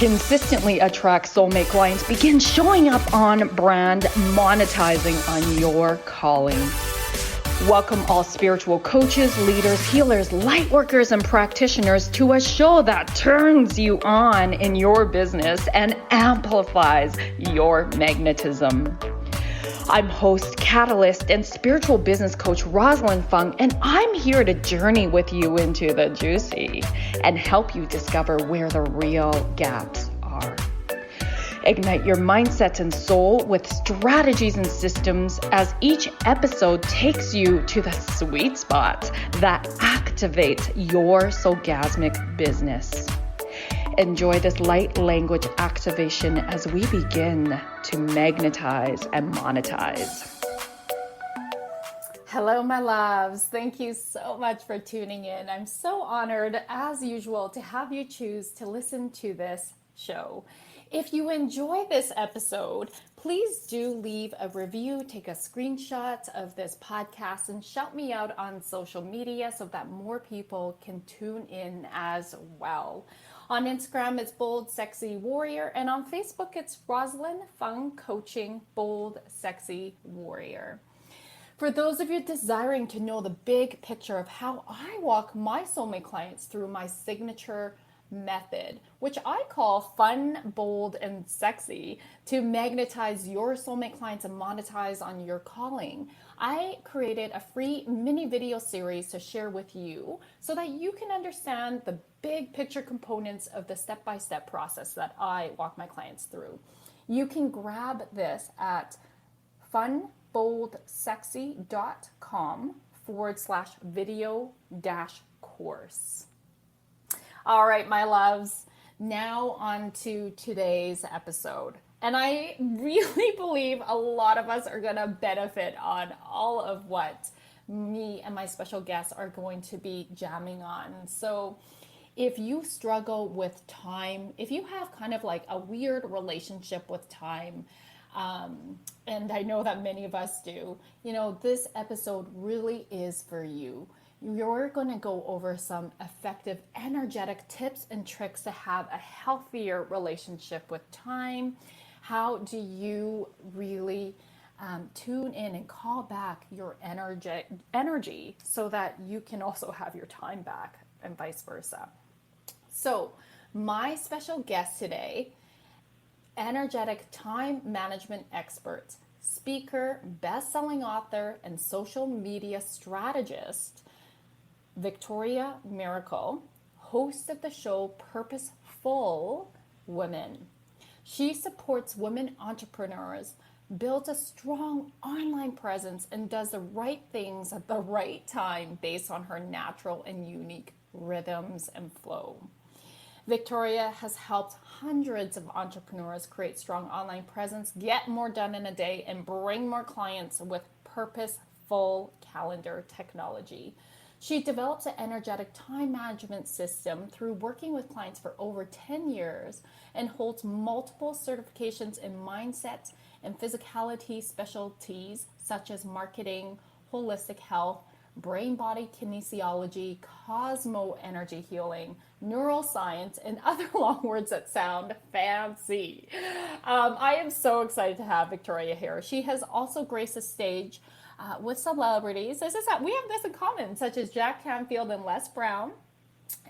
consistently attract soulmate clients, begin showing up on brand, monetizing on your calling. Welcome all spiritual coaches, leaders, healers, light workers, and practitioners to a show that turns you on in your business and amplifies your magnetism. I'm host, catalyst, and spiritual business coach Rosalyn Fung, and I'm here to journey with you into the juicy and help you discover where the real gaps are. Ignite your mindset and soul with strategies and systems as each episode takes you to the sweet spot that activates your soulgasmic business. Enjoy this light language activation as we begin to magnetize and monetize. Hello, my loves. Thank you so much for tuning in. I'm so honored, as usual, to have you choose to listen to this show. If you enjoy this episode, please do leave a review, take a screenshot of this podcast, and shout me out on social media so that more people can tune in as well. On Instagram, it's Bold Sexy Warrior, and on Facebook, it's Rosalyn Fung Coaching Bold Sexy Warrior. For those of you desiring to know the big picture of how I walk my soulmate clients through my signature method, which I call fun, bold, and sexy, to magnetize your soulmate clients and monetize on your calling, I created a free mini video series to share with you so that you can understand the big picture components of the step-by-step process that I walk my clients through. You can grab this at funboldsexy.com/video-course. All right, my loves, now on to today's episode. And I really believe a lot of us are going to benefit on all of what me and my special guests are going to be jamming on. So if you struggle with time, if you have kind of like a weird relationship with time, and I know that many of us do, you know, this episode really is for you. You're going to go over some effective energetic tips and tricks to have a healthier relationship with time. How do you really tune in and call back your energy so that you can also have your time back and vice versa? So my special guest today, energetic time management expert, speaker, best-selling author, and social media strategist, Viktoriia Miracle, host of the show Purposeful Women. She supports women entrepreneurs, builds a strong online presence, and does the right things at the right time based on her natural and unique rhythms and flow. Viktoriia has helped hundreds of entrepreneurs create strong online presence, get more done in a day, and bring more clients with PurposeFULL Calendar Technology. She develops an energetic time management system through working with clients for over 10 years and holds multiple certifications in mindset and physicality specialties such as marketing, holistic health, brain-body kinesiology, cosmo energy healing, neuroscience, and other long words that sound fancy. I am so excited to have Viktoriia here. She has also graced the stage with celebrities. We have this in common, such as Jack Canfield and Les Brown.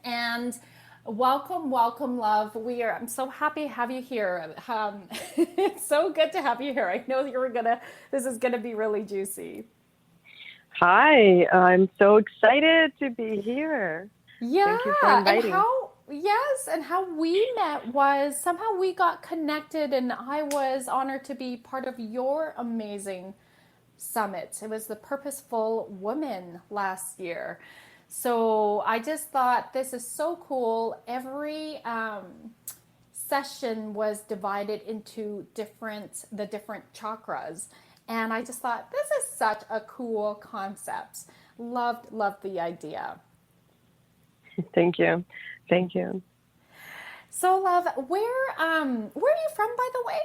And welcome, love. I'm so happy to have you here. It's so good to have you here. I know this is gonna be really juicy. Hi, I'm so excited to be here. Yeah, thank you for inviting. And how we met was somehow we got connected, and I was honored to be part of your amazing summit. It was the Purposeful Women last year. So I just thought this is so cool. Every session was divided into the different chakras. And I just thought this is such a cool concept. Loved the idea. Thank you. So love, where are you from, by the way?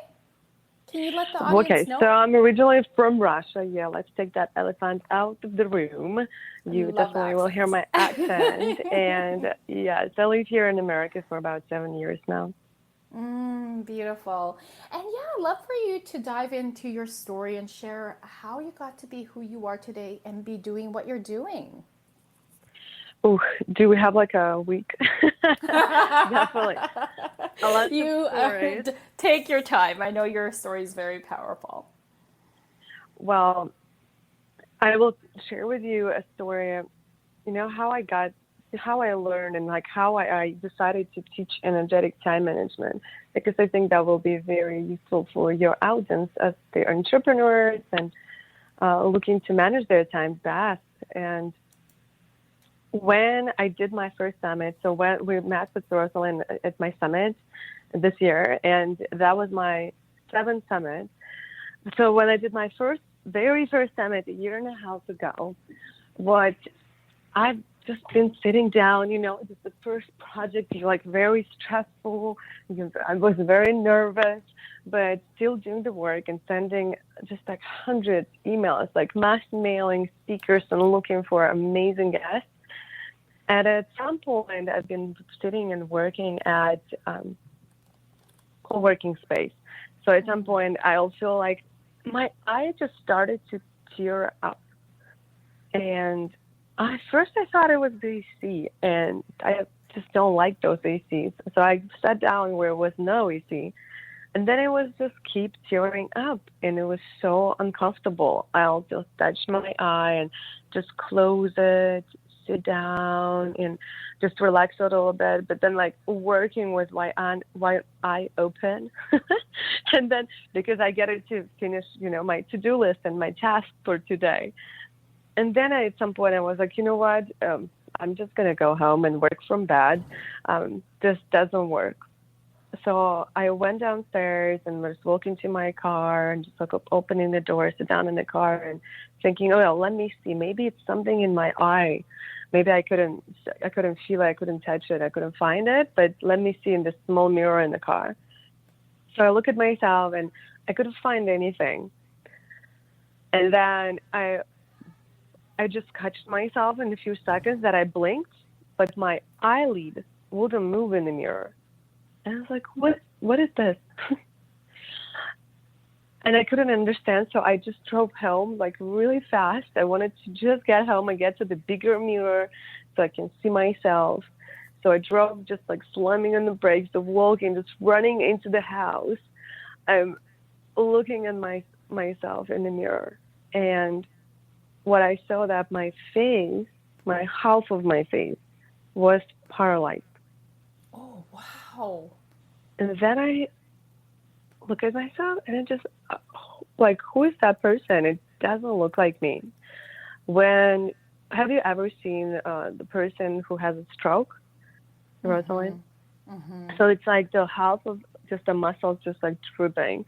Can you let the audience know? So I'm originally from Russia. Yeah, let's take that elephant out of the room. You definitely will hear my accent. And yes, I live here in America for about 7 years now. Beautiful. And yeah, I'd love for you to dive into your story and share how you got to be who you are today and be doing what you're doing. Oh, do we have like a week? Definitely. A lot of You stories. take your time. I know your story is very powerful. Well, I will share with you a story, how I learned and like how I decided to teach energetic time management, because I think that will be very useful for your audience as they're entrepreneurs and looking to manage their time best. And when I did my first summit, so when we met with Rosalyn at my summit this year, and that was my seventh summit. So when I did my very first summit a year and a half ago, what I've just been sitting down, it's the first project, like very stressful. I was very nervous, but still doing the work and sending just like hundreds emails, like mass mailing speakers and looking for amazing guests. And at some point, I've been sitting and working at co-working space. So at some point, I'll feel like my eye just started to tear up. And at first I thought it was the AC, and I just don't like those ACs. So I sat down where there was no AC. And then it was just keep tearing up, and it was so uncomfortable. I'll just touch my eye and just close it, sit down, and just relax a little bit. But then, like, working with my eye open, and then because I get it to finish, my to-do list and my task for today. And then at some point, I was like, you know what? I'm just gonna go home and work from bed. This doesn't work. So I went downstairs and was walking to my car and just like opening the door, sit down in the car and thinking, oh, well, let me see. Maybe it's something in my eye. Maybe I couldn't feel it, I couldn't touch it, I couldn't find it, but let me see in this small mirror in the car. So I look at myself and I couldn't find anything. And then I just catched myself in a few seconds that I blinked, but my eyelid wouldn't move in the mirror. And I was like, what is this? And I couldn't understand, so I just drove home like really fast. I wanted to just get home and get to the bigger mirror so I can see myself. So I drove just like slamming on the brakes, the walking, just running into the house. I'm looking at myself in the mirror. And what I saw that my face, my half of my face was paralyzed. Oh, wow. And then I look at myself and it just, like, who is that person? It doesn't look like me. Have you ever seen the person who has a stroke, Rosalyn? Mm-hmm. So it's like the half of just the muscles just like drooping.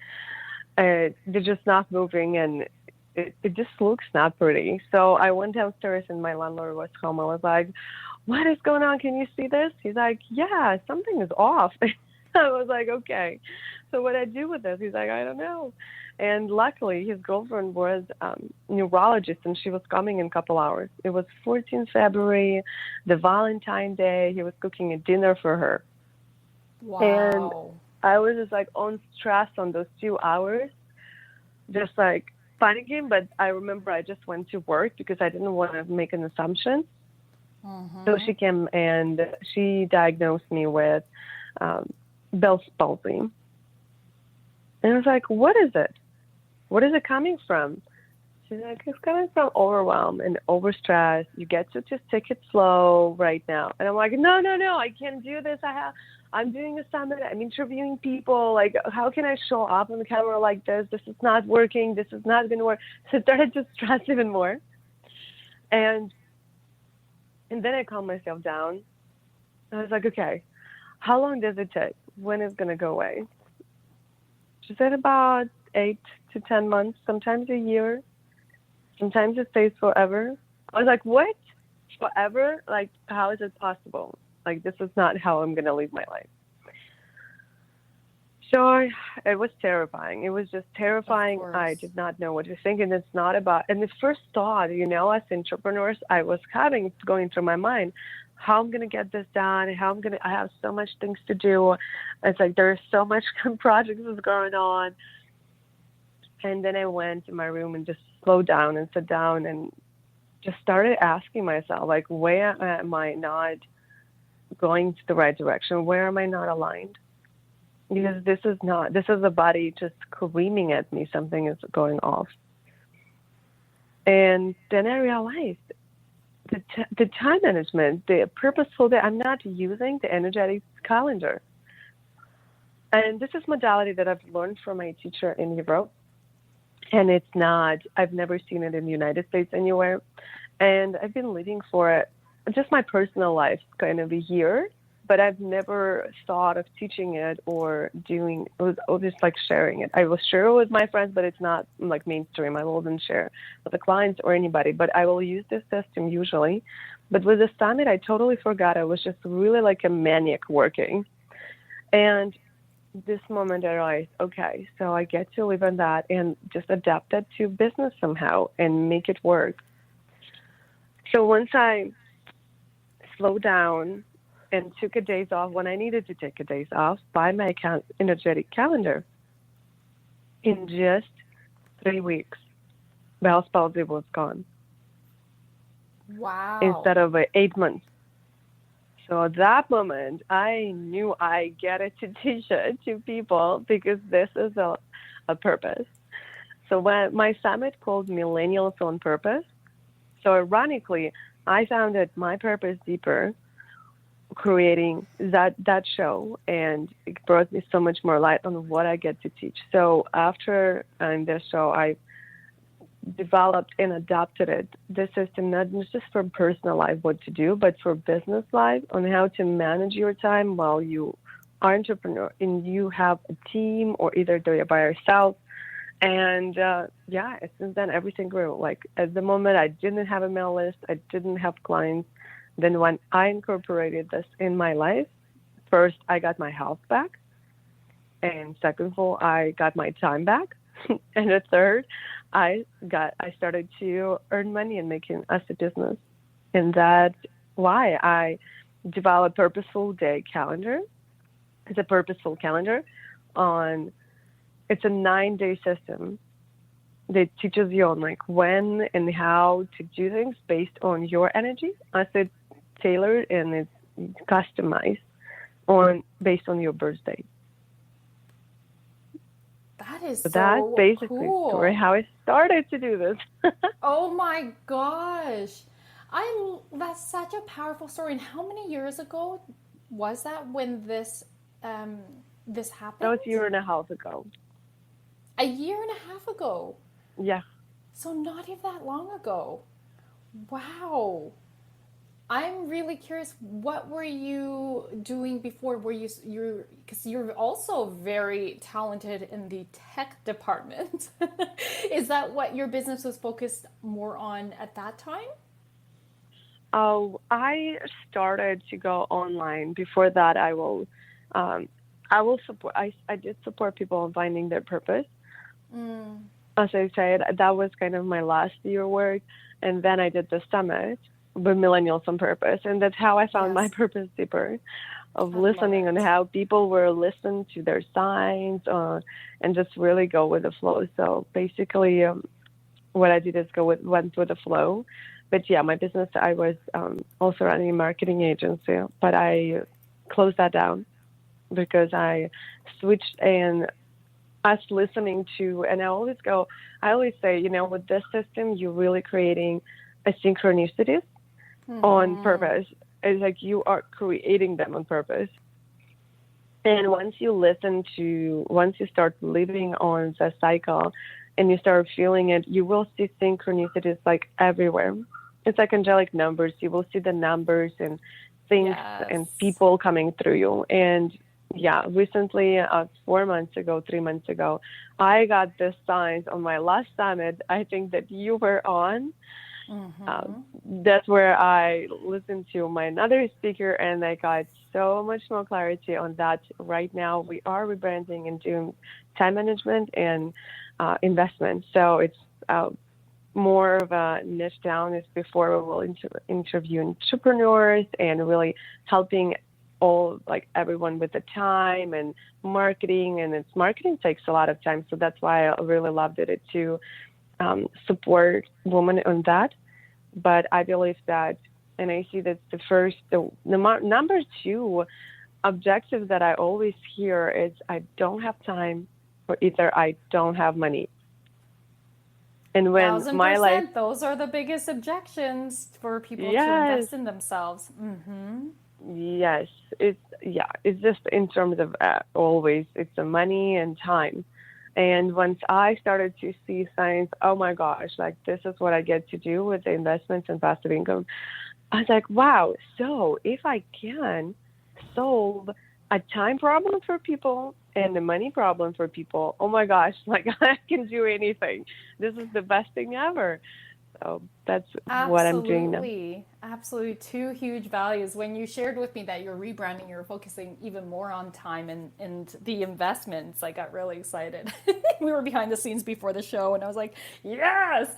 They're just not moving, and it just looks not pretty. So I went downstairs and my landlord was home. I was like, what is going on? Can you see this? He's like, yeah, something is off. I was like, okay. So what I do with this? He's like, I don't know. And luckily, his girlfriend was a neurologist, and she was coming in a couple hours. It was 14th February, the Valentine's Day. He was cooking a dinner for her. Wow. And I was just like on stress on those 2 hours, just like panicking. But I remember I just went to work because I didn't want to make an assumption. Mm-hmm. So she came and she diagnosed me with Bell's palsy. And I was like, what is it? What is it coming from? She's like, it's coming from overwhelm and overstress. You get to just take it slow right now. And I'm like, no, I can't do this. I'm doing a summit. I'm interviewing people. Like, how can I show up on the camera like this? This is not working. This is not going to work. So I started to stress even more. And then I calmed myself down. I was like, okay, how long does it take? When is it going to go away? She said about 8 to 10 months, sometimes a year. Sometimes it stays forever. I was like, what? Forever? Like, how is it possible? Like, this is not how I'm going to live my life. So it was terrifying. It was just terrifying. I did not know what to think. And it's not about, and the first thought, as entrepreneurs, I was going through my mind, how I'm going to get this done, I have so much things to do. It's like there's so much projects is going on. And then I went to my room and just slowed down and sat down and just started asking myself, like, where am I not going to the right direction? Where am I not aligned? Because this is the body just screaming at me, something is going off. And then I realized the time management, the purposeful day, I'm not using the energetic calendar. And this is modality that I've learned from my teacher in Europe. And I've never seen it in the United States anywhere. And I've been living for it, just my personal life, kind of a year, but I've never thought of teaching it or just like sharing it. I will share it with my friends, but it's not like mainstream. I wouldn't share with the clients or anybody, but I will use this system usually. But with the summit, I totally forgot. I was just really like a maniac working. And this moment I realized, okay, so I get to live on that and just adapt that to business somehow and make it work. So once I slowed down and took a days off when I needed to take a days off by my energetic calendar, in just 3 weeks, Bell's palsy was gone. Wow. Instead of 8 months. So at that moment, I knew I get it to teach it to people because this is a purpose. So when my summit called Millennials on Purpose, so ironically, I found that my purpose deeper creating that show, and it brought me so much more light on what I get to teach. So after this show, I developed and adapted this system, not just for personal life, what to do, but for business life, on how to manage your time while you are an entrepreneur and you have a team or either do it by yourself. And since then everything grew. Like at the moment, I didn't have a mail list, I didn't have clients. Then when I incorporated this in my life, first I got my health back, and second of all, I got my time back, and the third, I started to earn money and make it as a business. And that's why I developed Purposeful Day Calendar. It's a purposeful calendar it's a 9-day system that teaches you on like when and how to do things based on your energy, as it's tailored and it's customized based on your birthday. That is So that's basically cool. story how I started to do this. Oh my gosh. That's such a powerful story. And how many years ago was that when this happened? That was a year and a half ago. A year and a half ago? Yeah. So not even that long ago. Wow. I'm really curious, what were you doing before? Because you're also very talented in the tech department. Is that what your business was focused more on at that time? Oh, I started to go online. Before that, I will support. I did support people in finding their purpose. As I said, that was kind of my last year work, and then I did the summit with Millennials on Purpose, and that's how I found my purpose deeper, of listening on how people were listening to their signs, and just really go with the flow. So basically, what I did is went with the flow. But yeah, my business, I was also running a marketing agency, but I closed that down because I switched and us listening to, and I always say, with this system, you're really creating a synchronicities on purpose. It's like you are creating them on purpose. And once you start living on the cycle and you start feeling it, you will see synchronicities like everywhere. It's like angelic numbers. You will see the numbers and things and people coming through you. And yeah, recently, 3 months ago, I got the signs on my last summit, I think that you were on. That's where I listened to my another speaker, and I got so much more clarity on that. Right now, we are rebranding and doing time management and investment. So it's more of a niche down is before we will interview entrepreneurs and really helping everyone with the time and marketing. And marketing takes a lot of time. So that's why I really loved it to support women on that. But I believe that, and I see that the number 2 objective that I always hear is I don't have time, or either I don't have money. And when 1000%, my life, those are the biggest objections for people to yes, invest in themselves. yes, it's just in terms of always it's the money and time. And once I started to see signs, oh my gosh, like this is what I get to do with the investments and passive income, I was like, wow, so if I can solve a time problem for people and the money problem for people, oh my gosh, like I can do anything. This is the best thing ever. So that's what I'm doing now. Absolutely. 2 huge values. When you shared with me that you're rebranding, you're focusing even more on time and the investments, I got really excited. We were behind the scenes before the show and I was like, yes,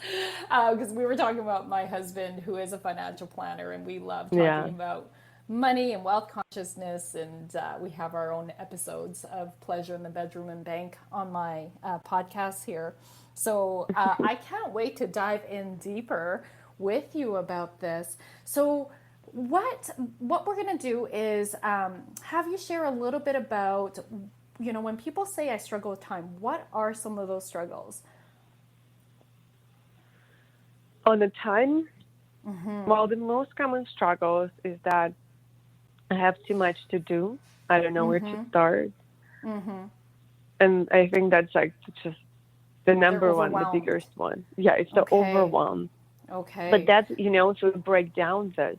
because we were talking about my husband who is a financial planner and we love talking about money and wealth consciousness, and we have our own episodes of Pleasure in the Bedroom and Bank on my podcast here. So I can't wait to dive in deeper with you about this. So what we're going to do is have you share a little bit about, when people say I struggle with time, what are some of those struggles? On the time, well, the most common struggles is that I have too much to do. I don't know where to start. And I think that's just the number one, the biggest one. Yeah, it's the overwhelm. Okay. But that's, if we break down this,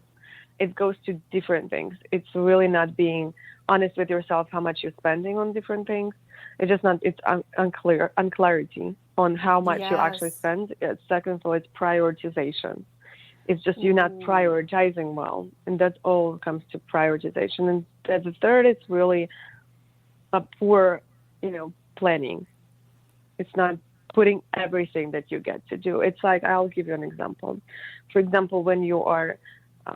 it goes to different things. It's really not being honest with yourself how much you're spending on different things. It's just not, it's unclarity on how much you actually spend. Second of all, it's prioritization. It's just you're not prioritizing well. And that's all comes to prioritization. And as a third, it's really a poor, planning. It's not putting everything that you get to do. It's like, I'll give you an example. For example, when you are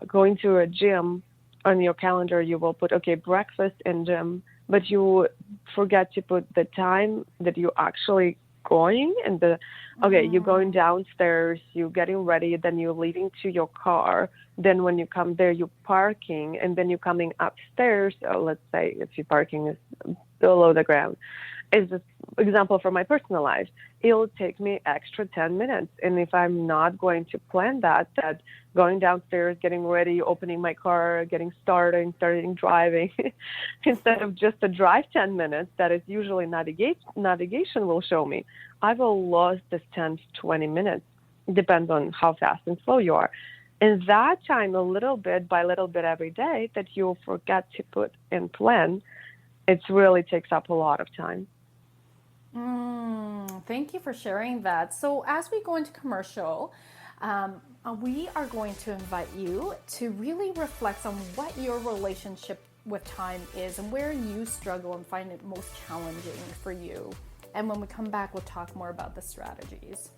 going to a gym, on your calendar, you will put, breakfast and gym, but you forget to put the time that you actually going and you're going downstairs, you're getting ready, then you're leaving to your car. Then when you come there, you're parking, and then you're coming upstairs. So let's say if your parking is below the ground. It's just example from my personal life. It'll take me extra 10 minutes. And if I'm not going to plan that going downstairs, getting ready, opening my car, getting starting driving, instead of just a drive 10 minutes, that is usually navigation will show me, I will lose this 10 to 20 minutes. It depends on how fast and slow you are. And that time, a little bit by little bit every day that you'll forget to put in plan, it really takes up a lot of time. Thank you for sharing that. So as we go into commercial, we are going to invite you to really reflect on what your relationship with time is and where you struggle and find it most challenging for you. And when we come back, we'll talk more about the strategies.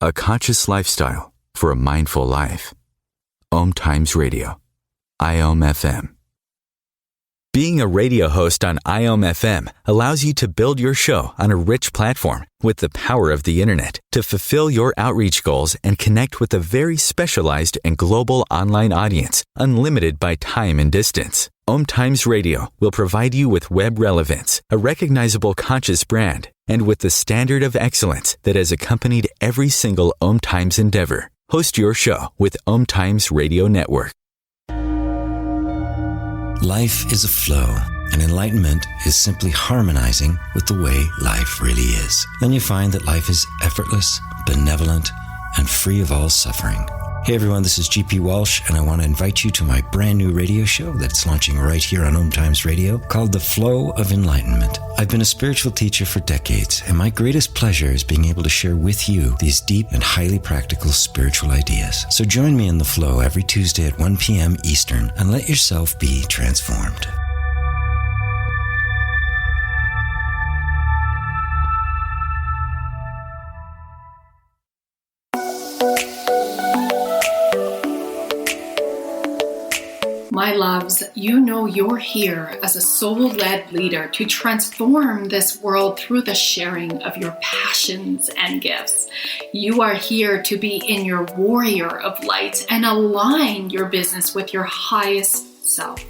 A conscious lifestyle for a mindful life. OMTimes Radio. IOM-FM. Being a radio host on IOM-FM allows you to build your show on a rich platform with the power of the internet to fulfill your outreach goals and connect with a very specialized and global online audience, unlimited by time and distance. OMTimes Radio will provide you with web relevance, a recognizable conscious brand, and with the standard of excellence that has accompanied every single OMTimes endeavor. Host your show with OMTimes Radio Network. Life is a flow, and enlightenment is simply harmonizing with the way life really is. Then you find that life is effortless, benevolent, and free of all suffering. Hey everyone, this is GP Walsh, and I want to invite you to my brand new radio show that's launching right here on OMTimes Radio called The Flow of Enlightenment. I've been a spiritual teacher for decades, and my greatest pleasure is being able to share with you these deep and highly practical spiritual ideas. So join me in The Flow every Tuesday at 1 p.m. Eastern and let yourself be transformed. my loves, you know you're here as a soul-led leader to transform this world through the sharing of your passions and gifts. You are here to be in your warrior of light and align your business with your highest self.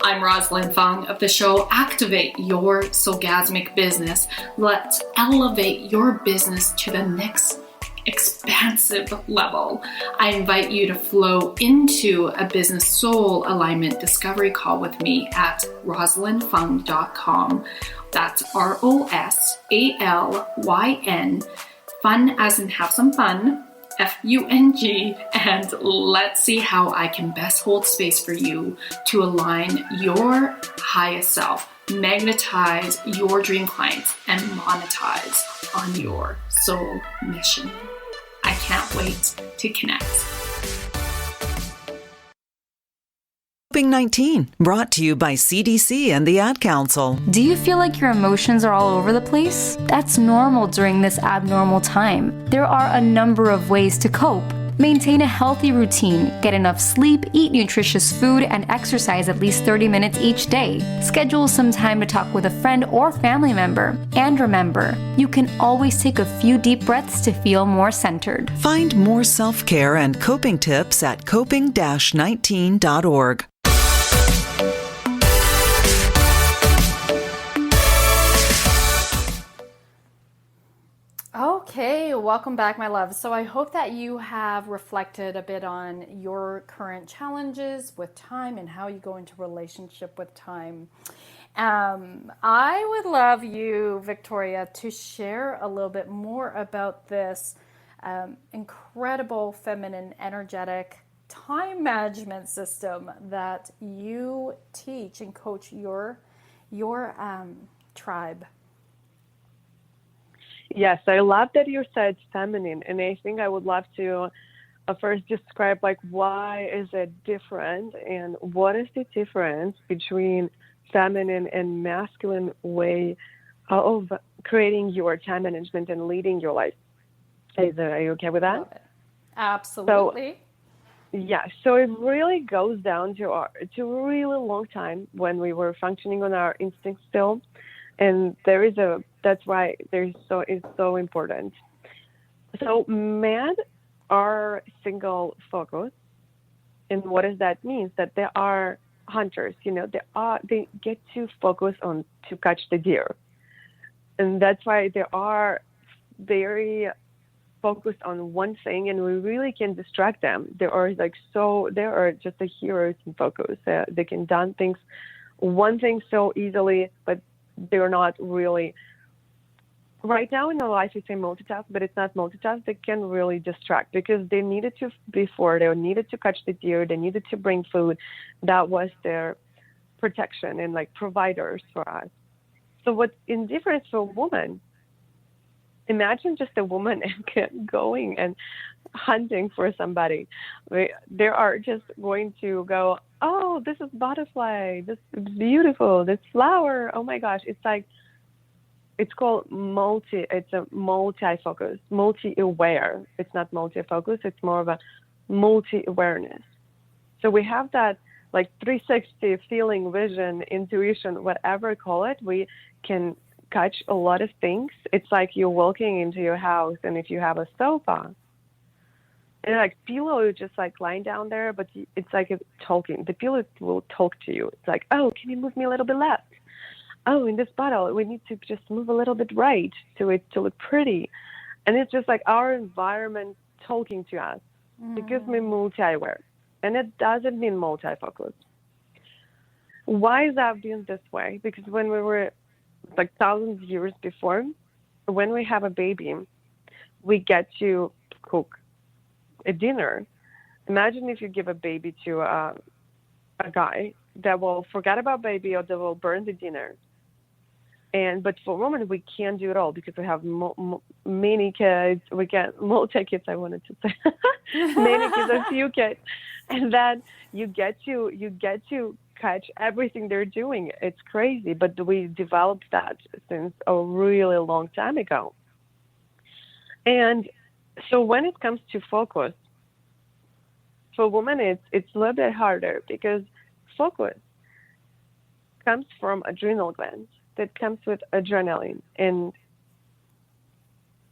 I'm Rosalyn Fung of the show Activate Your Soulgasmic Business. Let's elevate your business to the next expansive level. I invite you to flow into a business soul alignment discovery call with me at rosalynfung.com. That's ROSALYN, fun as in have some fun, FUNG, and let's see how I can best hold space for you to align your highest self, magnetize your dream clients, and monetize on your soul mission. I can't wait to connect. COVID-19, brought to you by CDC and the Ad Council. Do you feel like your emotions are all over the place? That's normal during this abnormal time. There are a number of ways to cope. Maintain a healthy routine, get enough sleep, eat nutritious food, and exercise at least 30 minutes each day. Schedule some time to talk with a friend or family member. And remember, you can always take a few deep breaths to feel more centered. Find more self-care and coping tips at coping-19.org. Okay, welcome back, my love. So I hope that you have reflected a bit on your current challenges with time and how you go into relationship with time. I would love you, Viktoriia, to share a little bit more about this incredible feminine energetic time management system that you teach and coach your tribe. Yes, I love that you said feminine, and I think I would love to first describe like why is it different and what is the difference between feminine and masculine way of creating your time management and leading your life. Are you okay with that? Love it. Absolutely. So it really goes down to a really long time when we were functioning on our instincts still. And that's why it's so important. So men are single focused. And what does that mean? That they are hunters, they get to focus on to catch the deer. And that's why they are very focused on one thing, and we really can distract them. They are just the heroes in focus. They can do one thing so easily, but they're not really. Right now in their life, it's a multitask, but it's not multitask. They can really distract because they needed to before. They needed to catch the deer. They needed to bring food. That was their protection and like providers for us. So what's in difference for a woman? Imagine just a woman going and hunting for somebody. They are just going to go, oh, this is butterfly. This is beautiful. This flower. Oh my gosh. It's called it's a multi-focus, multi-aware. It's not multi-focus. It's more of a multi-awareness. So we have that like 360 feeling, vision, intuition, whatever you call it. We can catch a lot of things. It's like you're walking into your house, and if you have a sofa, and like pillow, you just like lying down there, but it's like talking. The pillow will talk to you. It's like, oh, can you move me a little bit left? Oh, in this bottle, we need to just move a little bit right to look pretty. And it's just like our environment talking to us. It gives me multi-aware. And it doesn't mean multi-focus. Why is that being this way? Because when we were like thousands of years before, when we have a baby, we get to cook a dinner. Imagine if you give a baby to a guy that will forget about baby or that will burn the dinner. But for women, we can't do it all because we have many kids. We get multi-kids, I wanted to say. Many kids, a few kids. And then you get to catch everything they're doing. It's crazy, but we developed that since a really long time ago. And so when it comes to focus, for women, it's a little bit harder because focus comes from adrenal glands, that comes with adrenaline. And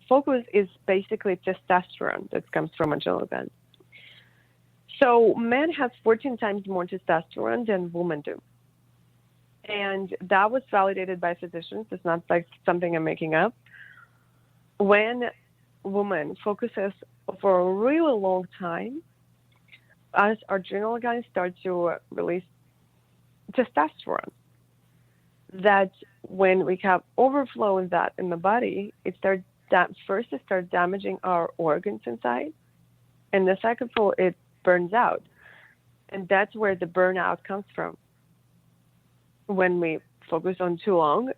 focus is basically testosterone that comes from adrenal glands. So men have 14 times more testosterone than women do. And that was validated by physicians. It's not like something I'm making up. When a woman focuses for a really long time, as our adrenal glands start to release testosterone, that when we have overflow in that in the body, it starts damaging our organs inside, and the second of all, it burns out, and that's where the burnout comes from. When we focus on too long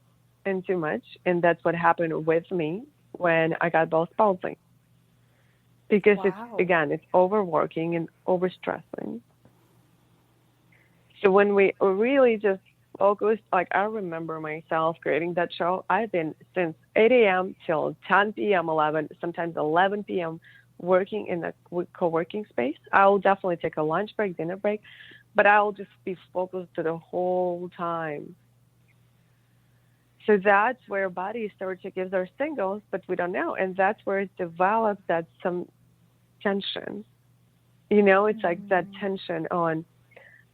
and too much, and that's what happened with me when I got Bell's palsy. Because it's overworking and overstressing. So when we really just focused, like I remember myself creating that show, I've been since 8 a.m. till 10 p.m., 11, sometimes 11 p.m. working in a co-working space. I'll definitely take a lunch break, dinner break, but I'll just be focused the whole time. So that's where body starts to give their signals, but we don't know. And that's where it develops that some tension. You know, it's like that tension on,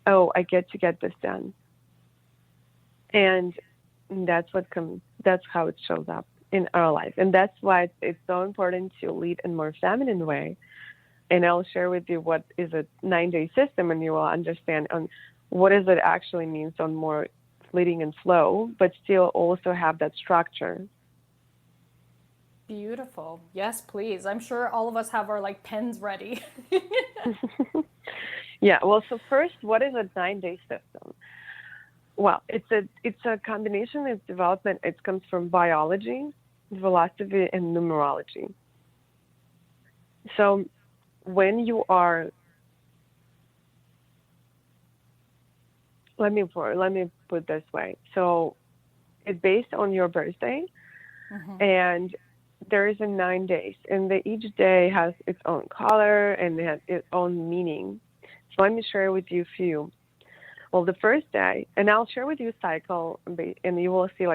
oh, I get to get this done. And that's how it shows up in our life. And that's why it's so important to lead in a more feminine way. And I'll share with you what is a 9-day system, and you will understand on what does it actually means on more leading and flow, but still also have that structure. Beautiful. Yes, please. I'm sure all of us have our pens ready. Yeah. Well, so first, what is a 9-day system? Well, it's a combination of development. It comes from biology, philosophy, and numerology. So when you are, let me put it this way. So it's based on your birthday, and there is a 9 days, and each day has its own color and it has its own meaning. So let me share with you a few. Well, the first day, and I'll share with you cycle, and you will see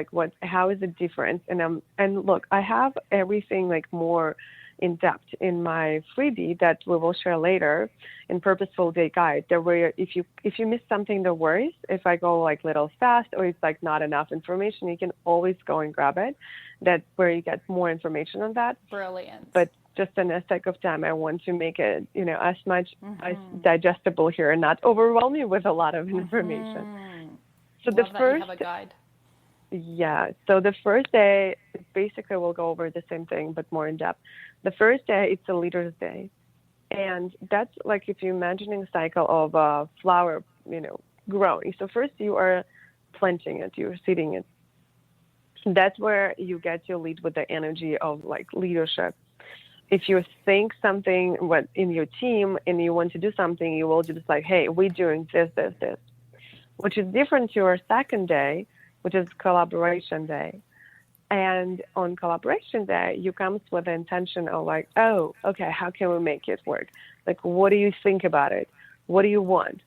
how is the difference. And look, I have everything more in depth in my freebie that we will share later in Purposeful Day Guide. There where if you miss something, no worries. If I go little fast or it's not enough information, you can always go and grab it. That's where you get more information on that. Brilliant. But just in the sake of time, I want to make it, as much as digestible here and not overwhelm you with a lot of information. So Love the that first, you have a guide. Yeah. So the first day, basically we'll go over the same thing, but more in depth. The first day, it's a leader's day. And that's if you're imagining a cycle of a flower, growing. So first you are planting it, you're seeding it. That's where you get to lead with the energy of leadership. If you think something in your team and you want to do something, you will just hey, we're doing this, which is different to your second day, which is collaboration day. And on collaboration day, you come with the intention of oh, okay, how can we make it work? What do you think about it? What do you want?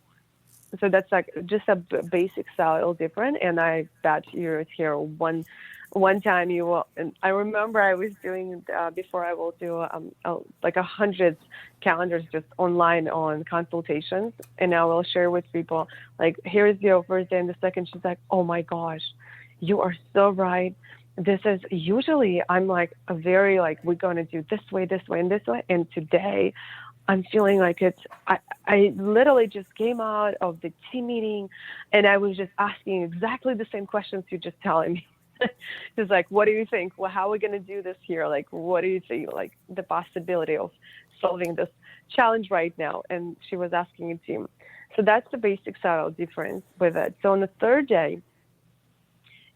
So that's just a basic style different. And I bet you're here one time you will, and I remember I was doing before I will do 100 calendars just online on consultations, and I will share with people here's your first day and the second. She's oh my gosh, you are so right. This is usually I'm a very we're going to do this way, and this way, and today I'm feeling I literally just came out of the team meeting and I was just asking exactly the same questions you're just telling me. She's what do you think? Well, how are we going to do this here? What do you think? The possibility of solving this challenge right now. And she was asking a team. So that's the basic style difference with it. So on the third day,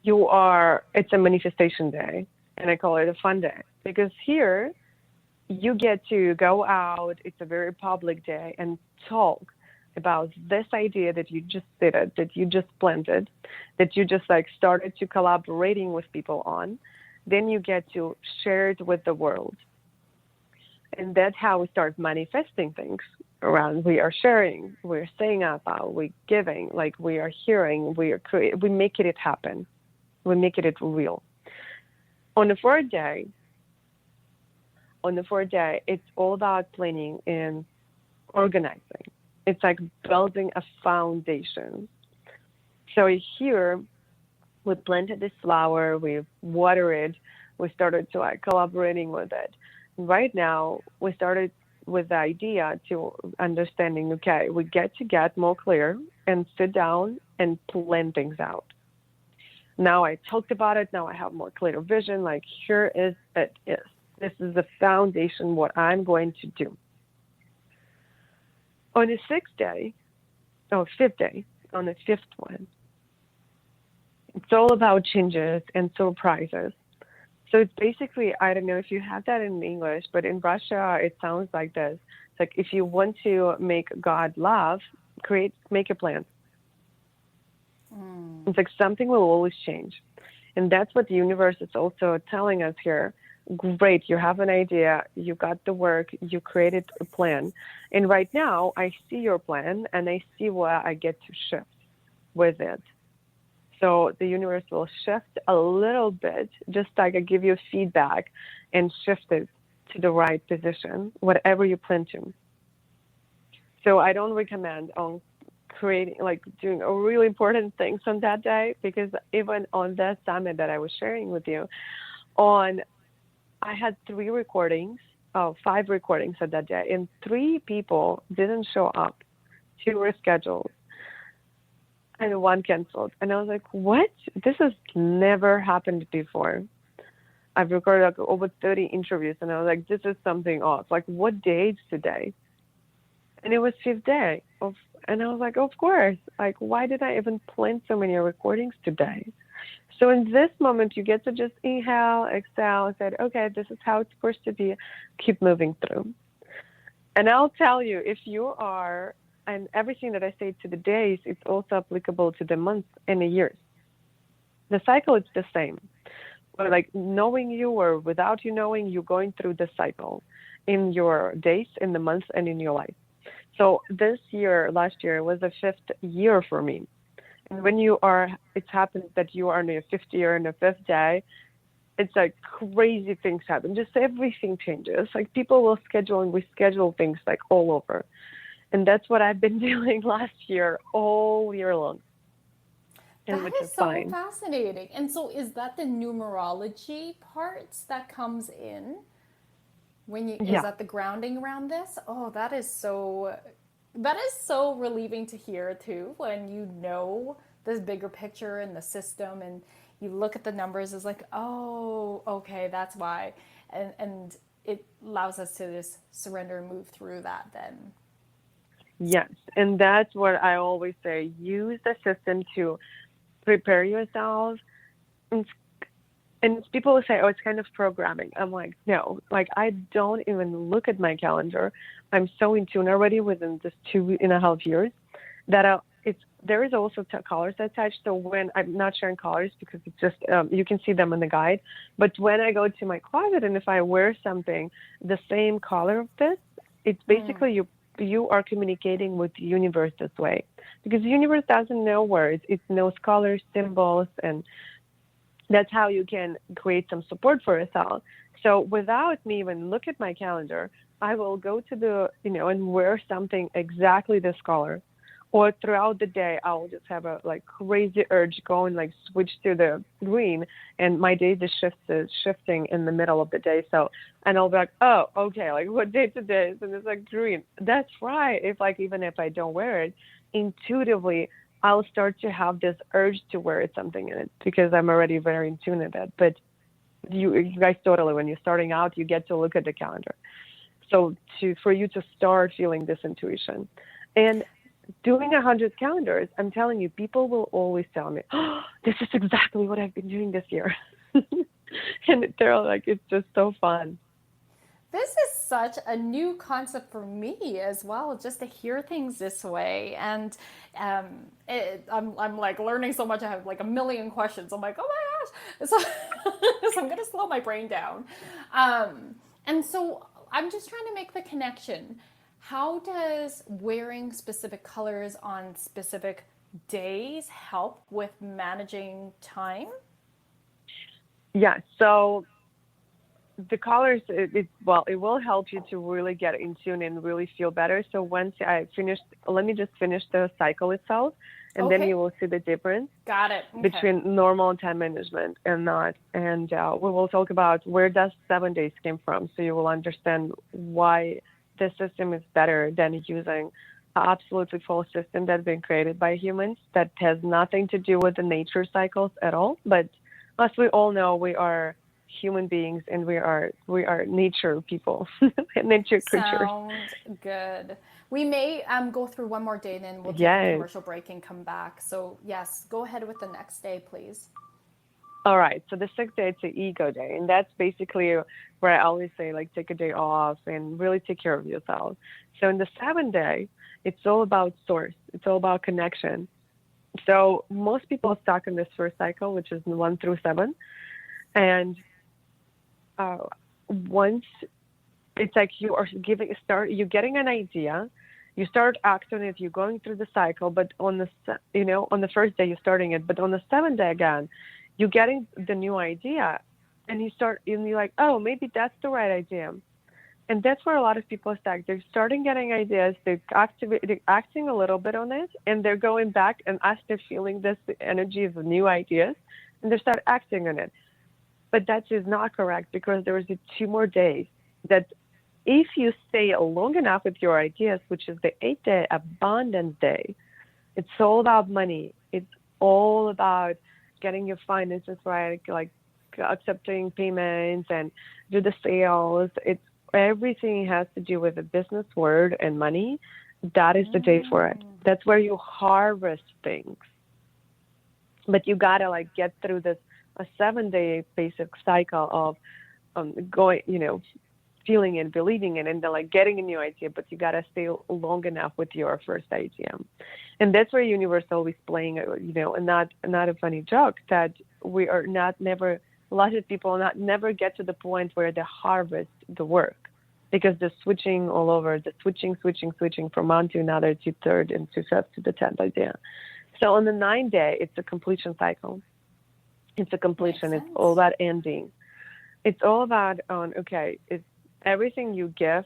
it's a manifestation day. And I call it a fun day because here you get to go out. It's a very public day and talk about this idea that you just did it, that you just planted, that you just started to collaborating with people on. Then you get to share it with the world. And that's how we start manifesting things around. We are sharing, we're saying out loud, we're giving, like we are hearing, we are we make it happen. We make it real. On the fourth day, it's all about planning and organizing. It's like building a foundation. So here, we planted this flower, we watered it, we started to like collaborating with it. Right now, we started with the idea to understanding, okay, we get more clear and sit down and plan things out. Now I talked about it, now I have more clear vision, like here is it is. This is the foundation, what I'm going to do. On the fifth day, on the fifth one, it's all about changes and surprises. So it's basically, I don't know if you have that in English, but in Russia, it sounds like this. It's like if you want to make God love, make a plan. It's like something will always change. And that's what the universe is also telling us here. Great, you have an idea, you got the work, you created a plan. And right now, I see your plan and I see where I get to shift with it. So the universe will shift a little bit, just like I give you feedback and shift it to the right position, whatever you plan to. So I don't recommend on doing a really important things on that day, because even on that summit that I was sharing with you, I had 5 recordings at that day, and 3 people didn't show up. 2 were scheduled, and 1 canceled. And I was like, what? This has never happened before. I've recorded like over 30 interviews, and I was like, this is something off. Like, what day is today? And it was 5th day. And I was like, of course. Like, why did I even plan so many recordings today? So in this moment, you get to just inhale, exhale, and say, okay, this is how it's supposed to be. Keep moving through. And I'll tell you, if you are, and everything that I say to the days, it's also applicable to the months and the years. The cycle is the same. But like knowing you or without you knowing, you're going through the cycle in your days, in the months, and in your life. So last year was the 5th year for me. And when it happens that you are in your 5th year and the 5th day, it's like crazy things happen. Just everything changes. Like people will schedule and reschedule things like all over. And that's what I've been doing last year, all year long. And That is so fascinating. And so is that the numerology parts that comes in? Is that the grounding around this? Oh, that is so relieving to hear too, when you know this bigger picture and the system and you look at the numbers, it's like, oh, okay, that's why. And it allows us to just surrender and move through that then. Yes, and that's what I always say. Use the system to prepare yourself. And people will say, oh, it's kind of programming. I'm like, no, like I don't even look at my calendar. I'm so in tune already within just 2.5 years that there is also colors attached. So when I'm not sharing colors because it's just, you can see them in the guide. But when I go to my closet and if I wear something the same color of this, it's basically you are communicating with the universe this way, because the universe doesn't know words. It knows colors, symbols, and that's how you can create some support for yourself. So without me even look at my calendar, I will go to and wear something exactly this color. Or throughout the day, I'll just have a like crazy urge go and like switch to the green, and my day just shifting in the middle of the day. So, and I'll be like, oh, okay, like what day today is? And it's like green. That's right. Even if I don't wear it, intuitively, I'll start to have this urge to wear something in it because I'm already very in tune with that. But you guys totally, when you're starting out, you get to look at the calendar. So for you to start feeling this intuition. And doing 100 calendars, I'm telling you, people will always tell me, oh, this is exactly what I've been doing this year. And they're like, it's just so fun. This is such a new concept for me as well, just to hear things this way. And I'm like learning so much. I have like a million questions. I'm like, oh my gosh. So I'm going to slow my brain down. And so I'm just trying to make the connection. How does wearing specific colors on specific days help with managing time? Yeah, so the colors, it will help you to really get in tune and really feel better. So once let me just finish the cycle itself, and then you will see the difference. Got it. Okay. Between normal time management and not. And we will talk about where does 7 days came from, so you will understand why the system is better than using an absolutely false system that's been created by humans that has nothing to do with the nature cycles at all. But as we all know, we are human beings and we are nature people, nature creatures. Sounds good. We may go through one more day, then we'll take a commercial break and come back. So yes, go ahead with the next day, please. All right. So the 6th day, it's the ego day. And that's basically where I always say, like, take a day off and really take care of yourself. So in the 7th day, it's all about source. It's all about connection. So most people are stuck in this first cycle, which is 1 through 7. And once it's like you're getting an idea, you start acting it, you're going through the cycle, but on the first day you're starting it, but on the 7th day again, you're getting the new idea, and you're like, oh, maybe that's the right idea. And that's where a lot of people are stuck. They're starting getting ideas, they're acting a little bit on it, and they're going back, and as they're feeling this energy of new ideas, and they start acting on it. But that is not correct, because there is 2 more days that if you stay long enough with your ideas, which is the 8th day, abundance day, it's all about money. It's all about getting your finances right, like accepting payments and do the sales. It's everything has to do with the business word and money. That is the day for it. That's where you harvest things. But you gotta get through this a 7-day basic cycle of going, feeling it, believing it, and then getting a new idea. But you gotta stay long enough with your first idea, and that's where universe always playing, and not a funny joke that we are never. A lot of people never get to the point where they harvest the work, because they're switching all over, the switching from one to another, to third and to fifth to the 10th idea. So on the 9th day, it's a completion cycle. It's a completion. It's all about ending. It's all about it's everything you give,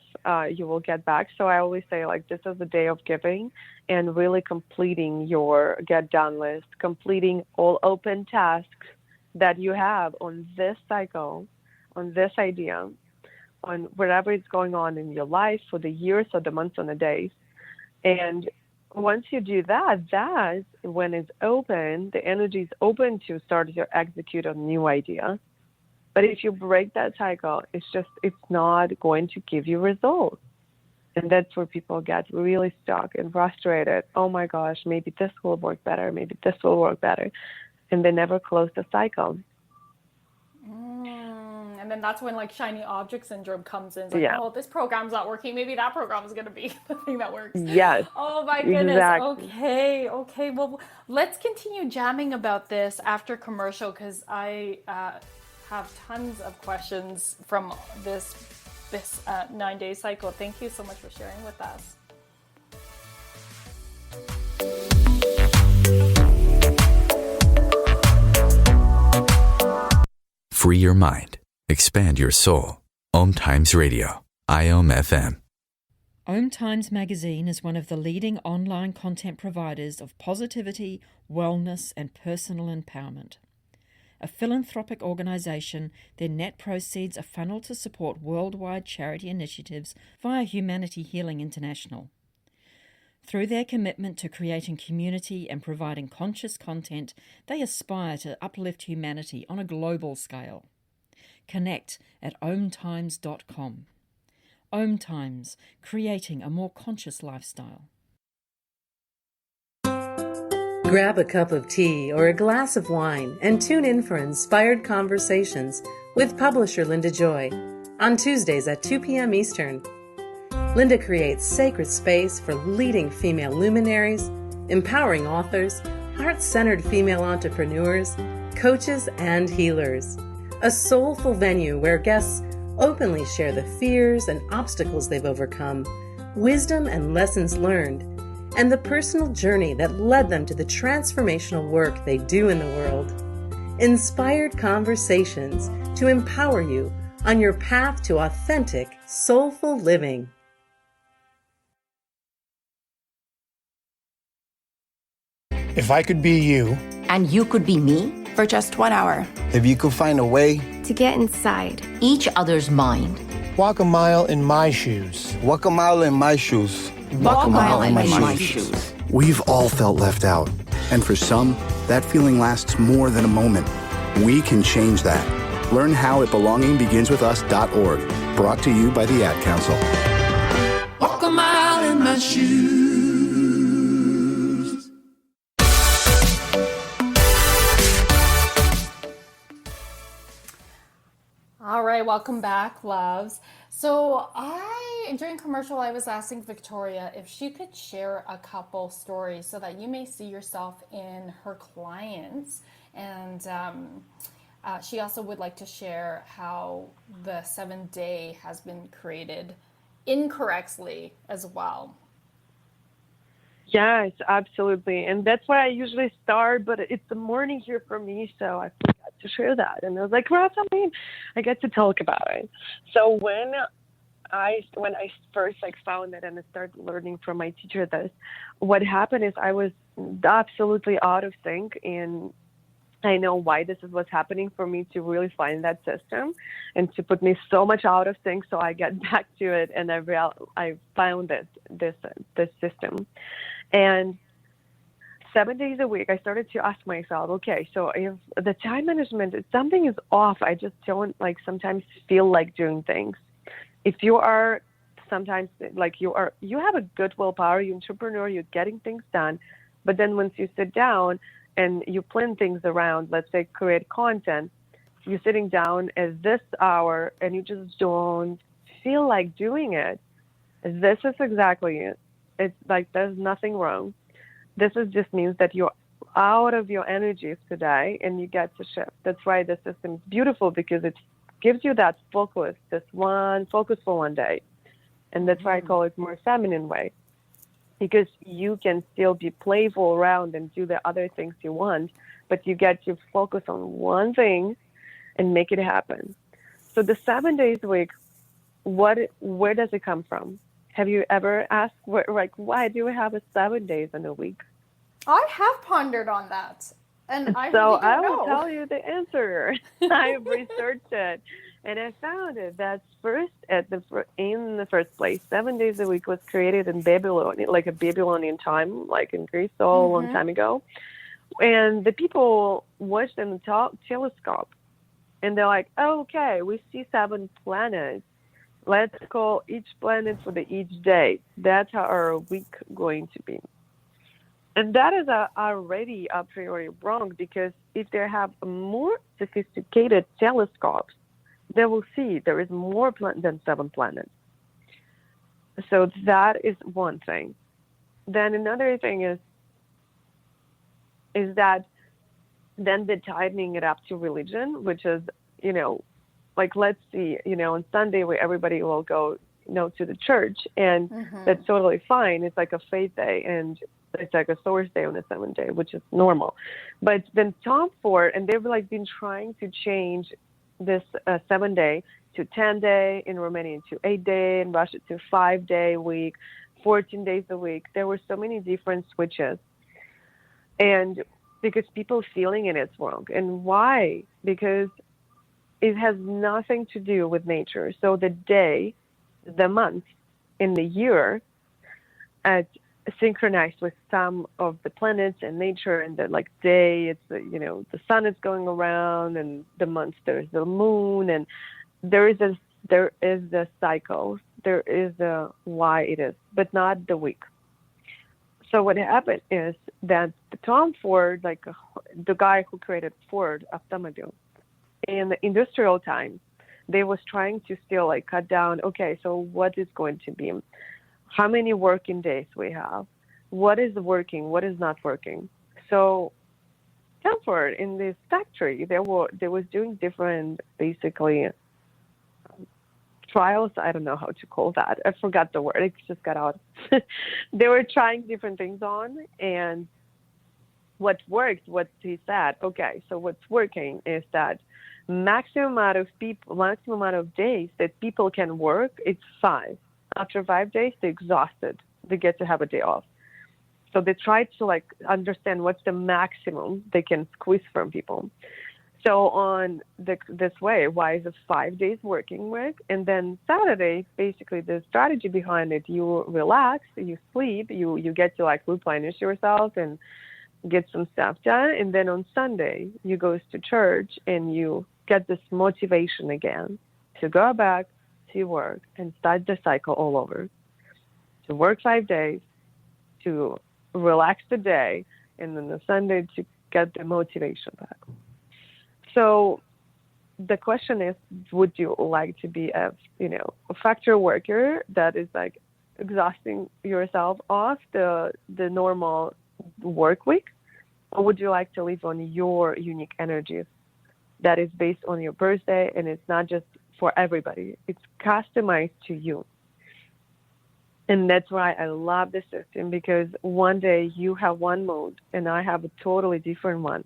you will get back. So I always say, this is the day of giving and really completing your get done list, completing all open tasks that you have on this cycle, on this idea, on whatever is going on in your life for the years or the months or the days. And once you do that, that's when it's open, the energy is open to start to execute a new idea. But if you break that cycle, it's not going to give you results. And that's where people get really stuck and frustrated. Oh my gosh, maybe this will work better. Maybe this will work better. And they never close the cycle. And then that's when shiny object syndrome comes in. It's oh, this program's not working. Maybe that program is going to be the thing that works. Yes. Oh my goodness. Exactly. Okay. Well, let's continue jamming about this after commercial, because I have tons of questions from this 9-day cycle. Thank you so much for sharing with us. Free your mind. Expand your soul. OMTimes Radio. IOM-FM. OMTimes magazine is one of the leading online content providers of positivity, wellness, and personal empowerment. A philanthropic organization, their net proceeds are funneled to support worldwide charity initiatives via Humanity Healing International. Through their commitment to creating community and providing conscious content, they aspire to uplift humanity on a global scale. Connect at OMTimes.com. OMTimes, creating a more conscious lifestyle. Grab a cup of tea or a glass of wine and tune in for inspired conversations with publisher Linda Joy on Tuesdays at 2 p.m. Eastern. Linda creates sacred space for leading female luminaries, empowering authors, heart-centered female entrepreneurs, coaches, and healers. A soulful venue where guests openly share the fears and obstacles they've overcome, wisdom and lessons learned, and the personal journey that led them to the transformational work they do in the world. Inspired conversations to empower you on your path to authentic, soulful living. If I could be you, and you could be me for just 1 hour, if you could find a way to get inside each other's mind, walk a mile in my shoes, walk a mile in my shoes, walk a mile in my shoes. We've all felt left out, and for some, that feeling lasts more than a moment. We can change that. Learn how at belongingbeginswithus.org. Brought to you by the Ad Council. Walk a mile in my shoes. All right, welcome back, loves. So during commercial, I was asking Viktoriia if she could share a couple stories so that you may see yourself in her clients. And she also would like to share how the 7-day has been created incorrectly as well. Yes, absolutely. And that's why I usually start, but it's the morning here for me, so I forgot to share that. And I was like, Rosalyn, I get to talk about it. So when I first found it and I started learning from my teacher this, what happened is I was absolutely out of sync, and I know why this is what's happening for me to really find that system and to put me so much out of sync. So I get back to it, and I found this system. And 7 days a week, I started to ask myself, okay, so if the time management, if something is off, I just don't sometimes feel like doing things. If you are sometimes you have a good willpower, you're an entrepreneur, you're getting things done, but then once you sit down and you plan things around, let's say create content, you're sitting down at this hour and you just don't feel like doing it. This is exactly it. It's there's nothing wrong. This just means that you're out of your energies today and you get to shift. That's why the system is beautiful, because it gives you that focus, this one focus for one day. And that's why I call it more feminine way, because you can still be playful around and do the other things you want, but you get to focus on one thing and make it happen. So the 7 days a week, where does it come from? Have you ever asked, why do we have 7 days in a week? I have pondered on that, and I so really don't I will know. tell you the answer. I've researched it, and I found it that in the first place, 7 days a week was created in Babylon, like a Babylonian time, like in Greece, a long time ago. And the people watched in the telescope, and they're like, oh, okay, we see 7 planets. Let's call each planet for each day. That's how our week going to be. And that is already a priori wrong, because if they have more sophisticated telescopes, they will see there is more than 7 planets. So that is one thing. Then another thing is that then the tightening it up to religion, which is, let's see, on Sunday where everybody will go, to the church, and that's totally fine. It's like a faith day, and it's like a source day on a 7 day, which is normal. But then Tom Ford, and they've been trying to change this 7 day to 10 day, in Romania to 8 day, in Russia to 5 day week, 14 days a week. There were so many different switches, and because people feeling it's wrong. And why? Because it has nothing to do with nature. So the day, the month, in the year, synchronized with some of the planets and nature, and the day, it's the sun is going around, and the month there's the moon, and there is the cycle, there is the why it is, but not the week. So what happened is that Tom Ford, the guy who created Ford automobile, in the industrial time, they was trying to still cut down. Okay, so what is going to be? How many working days we have? What is working? What is not working? So Tom Ford in this factory, they was doing different, basically, trials. I don't know how to call that. I forgot the word. It just got out. They were trying different things on, and what worked, what he said, okay, so what's working is that maximum amount of days that people can work, it's 5. After 5 days, they're exhausted. They get to have a day off. So they try to like understand what's the maximum they can squeeze from people. So on this way, why is it 5 days working week? And then Saturday, basically the strategy behind it, you relax, you sleep, you get to like replenish yourself and get some stuff done. And then on Sunday, you go to church and you get this motivation again to go back to work and start the cycle all over. To work 5 days, to relax the day, and then the Sunday to get the motivation back. So the question is, would you like to be a factory worker that is like exhausting yourself off the normal work week? Or would you like to live on your unique energies that is based on your birthday, and it's not just for everybody, it's customized to you? And that's why I love the system, because one day you have one mode and I have a totally different one.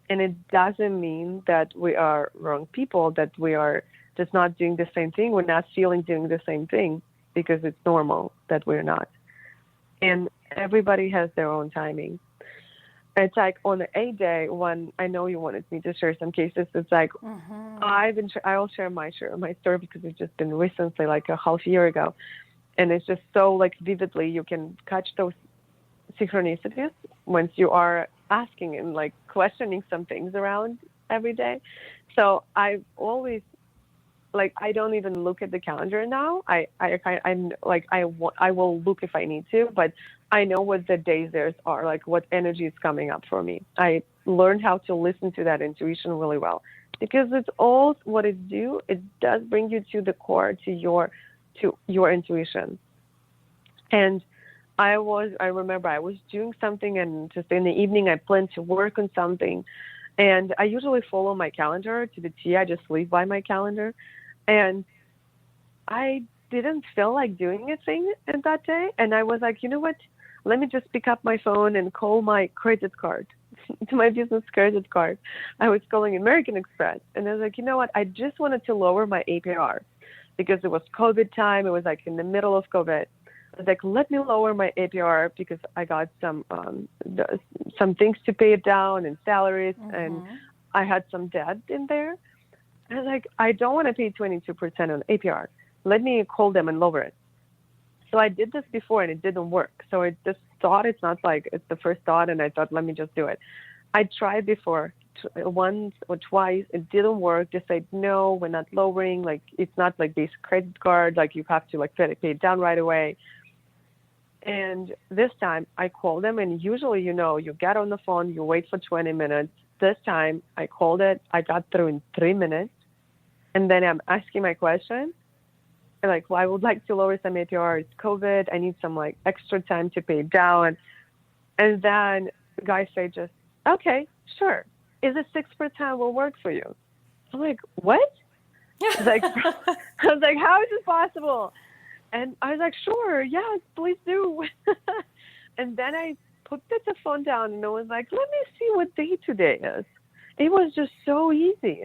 And it doesn't mean that we are wrong people, that we are just not doing the same thing. We're not feeling doing the same thing, because it's normal that we're not. And everybody has their own timing. It's like on the 8th day, when I know you wanted me to share some cases, it's like I'll share my story, because it's just been recently, like a half year ago. And it's just so like vividly, you can catch those synchronicities once you are asking and like questioning some things around every day. So I always I don't even look at the calendar now. I'm like I will look if I need to, but I know what the days there are, like what energy is coming up for me. I learned how to listen to that intuition really well, because it's all what it do. It does bring you to the core, to your intuition. And I remember I was doing something, and just in the evening I planned to work on something, and I usually follow my calendar to the T. I just live by my calendar, and I didn't feel like doing anything in that day. And I was like, you know what? Let me just pick up my phone and call my credit card, to my business credit card. I was calling American Express, and I was like, you know what? I just wanted to lower my APR, because it was COVID time. It was like in the middle of COVID. I was like, let me lower my APR, because I got some things to pay down and salaries, and I had some debt in there. And I was like, I don't want to pay 22% on APR. Let me call them and lower it. So I did this before, and it didn't work. So I just thought, it's not like it's the first thought, and I thought, let me just do it. I tried before once or twice. It didn't work. They said, no, we're not lowering. Like, it's not like basic credit card. Like, you have to like pay it down right away. And this time I called them, and usually, you get on the phone, you wait for 20 minutes. This time I called it. I got through in 3 minutes. And then I'm asking my question. Like, well, I would like to lower some APR. It's COVID. I need some like extra time to pay down. And then the guy said, just, okay, sure. Is it 6% will work for you? I'm like, what? I was like, how is this possible? And I was like, sure, yes, please do. And then I put the phone down, and I was like, let me see what day today is. It was just so easy.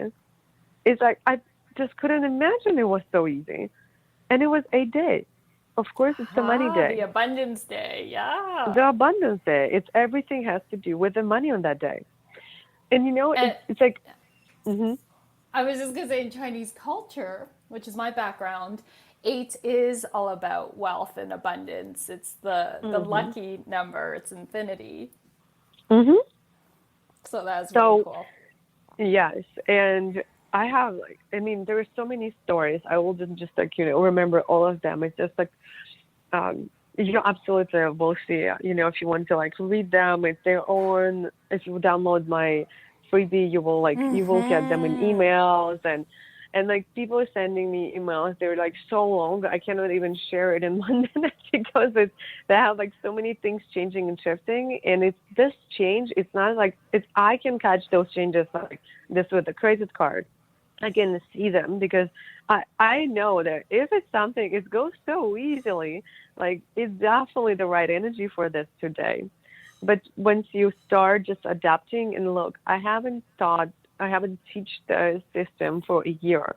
It's like, I just couldn't imagine it was so easy. And it was a day. Of course, it's the money day. The abundance day, yeah. The abundance day. It's everything has to do with the money on that day. And it's like, I was just going to say, in Chinese culture, which is my background, 8 is all about wealth and abundance. It's the lucky number. It's infinity. So that's really cool. Yes. And I have there are so many stories. I will just remember all of them. It's just like, you absolutely will see, if you want to read them, it's their own. If you download my freebie, you will you will get them in emails, and people are sending me emails. They're so long, I cannot even share it in 1 minute, because they have so many things changing and shifting. And it's this change. It's not I can catch those changes like this with the credit card. I can see them because I know that if it's something, it goes so easily. Like, it's definitely the right energy for this today. But once you start just adapting, and look, I haven't taught the system for a year.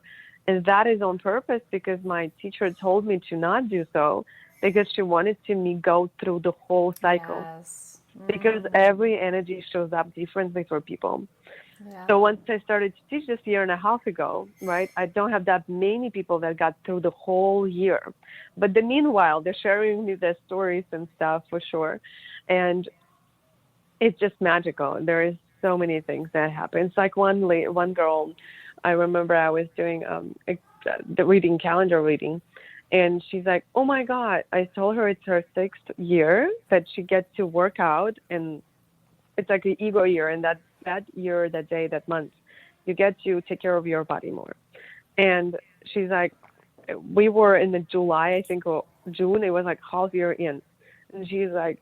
And that is on purpose because my teacher told me to not do so because she wanted to me go through the whole cycle. Yes. Because every energy shows up differently for people. Yeah. So once I started to teach this 1.5 years ago, right, I don't have that many people that got through the whole year. But meanwhile, they're sharing me their stories and stuff for sure. And it's just magical. There is so many things that happen. It's like one girl, I remember I was doing the calendar reading, and she's like, oh my God, I told her it's her 6th year that she gets to work out, and it's like an ego year, and that year, that day, that month, you get to take care of your body more. And she's like, we were in the July, I think, or June, it was like half year in. And she's like,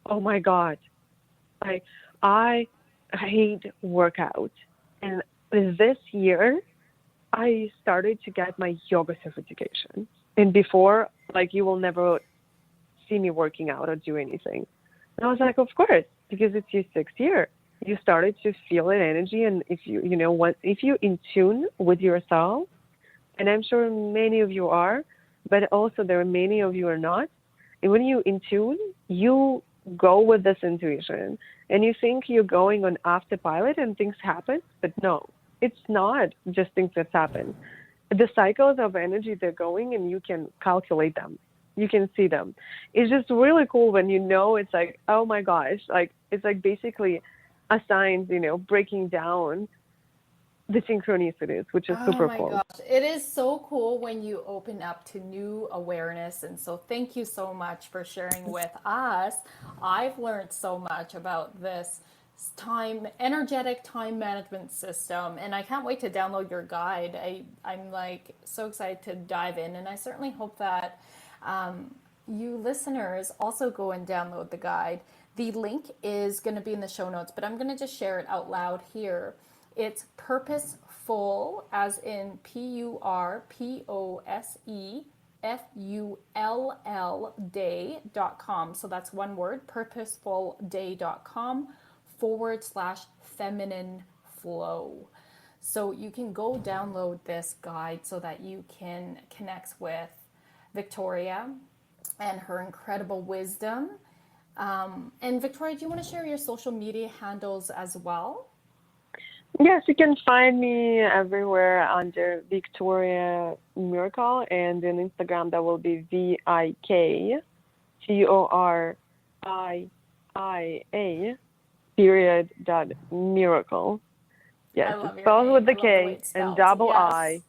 oh my God, I hate workout. And this year, I started to get my yoga certification. And before, like, you will never see me working out or do anything. And I was like, of course, because it's your 6th year. You started to feel an energy, and if if you're in tune with yourself, and I'm sure many of you are, but also there are many of you are not. And when you're in tune, you go with this intuition, and you think you're going on autopilot and things happen, but no, it's not just things that happen. The cycles of energy, they're going, and you can calculate them. You can see them. It's just really cool when it's like, oh my gosh, like, it's like basically a science, breaking down the synchronicities, which is super cool. Oh my gosh. It is so cool when you open up to new awareness. And so thank you so much for sharing with us. I've learned so much about this energetic time management system, and I can't wait to download your guide. I'm like so excited to dive in, and I certainly hope that you listeners also go and download the guide. The link is going to be in the show notes, but I'm going to just share it out loud here. It's PurposeFULL, as in PurposeFULL day.com. So that's one word, purposefulday.com/feminine flow. So you can go download this guide so that you can connect with Viktoriia and her incredible wisdom. And Viktoriia, do you want to share your social media handles as well? Yes, you can find me everywhere under Viktoriia Miracle, and in Instagram that will be VIKTORIIA.miracle. Yes, it's spelled with the K and double I.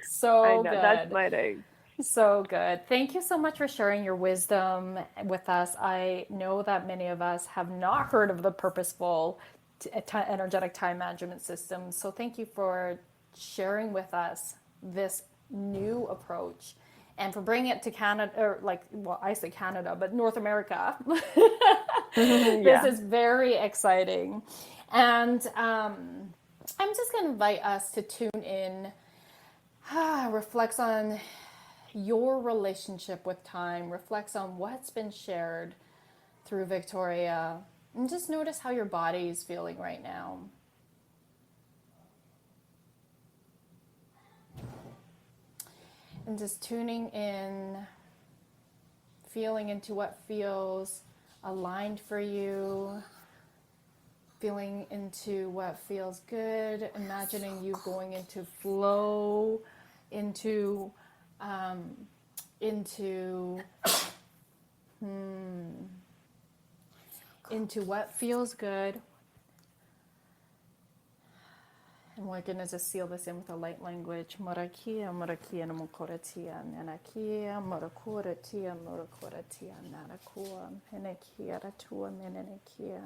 So I know, good. that's my name. So good. Thank you so much for sharing your wisdom with us. I know that many of us have not heard of the purposeful energetic time management system. So thank you for sharing with us this new approach and for bringing it to Canada, or I say Canada, but North America. This is very exciting. And I'm just going to invite us to tune in, reflects on your relationship with time, reflects on what's been shared through Viktoriia, and just notice how your body is feeling right now. And just tuning in, feeling into what feels aligned for you, feeling into what feels good, imagining you going into flow, into what feels good. And we're going to just seal this in with a light language. Morakia, morakia, namokoratia, nanakia, morakoratia, morakoratia, nanakua, menekia, ratua, menekia.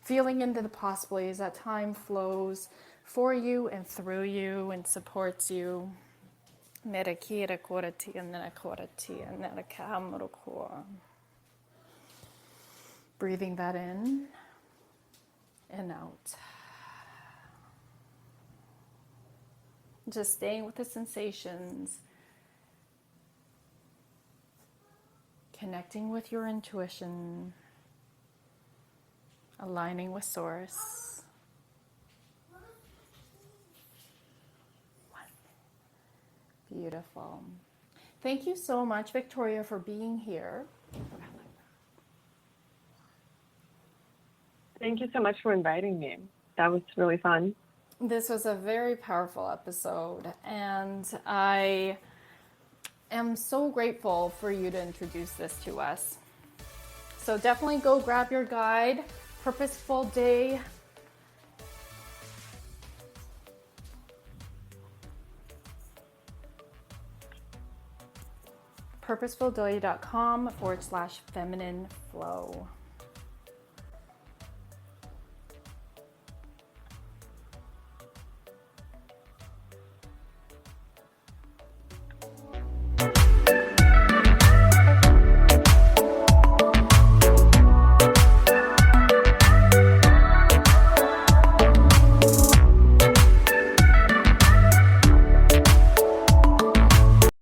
Feeling into the possibilities that time flows for you and through you and supports you. Merakira koratia, nanakoratia, nanaka, morakua. Breathing that in and out. just staying with the sensations, connecting with your intuition, aligning with source. Beautiful. Thank you so much, Viktoriia, for being here. Thank you so much for inviting me. That was really fun. This was a very powerful episode, and I am so grateful for you to introduce this to us. So definitely go grab your guide, Purposeful Day. purposefulday.com/feminine flow.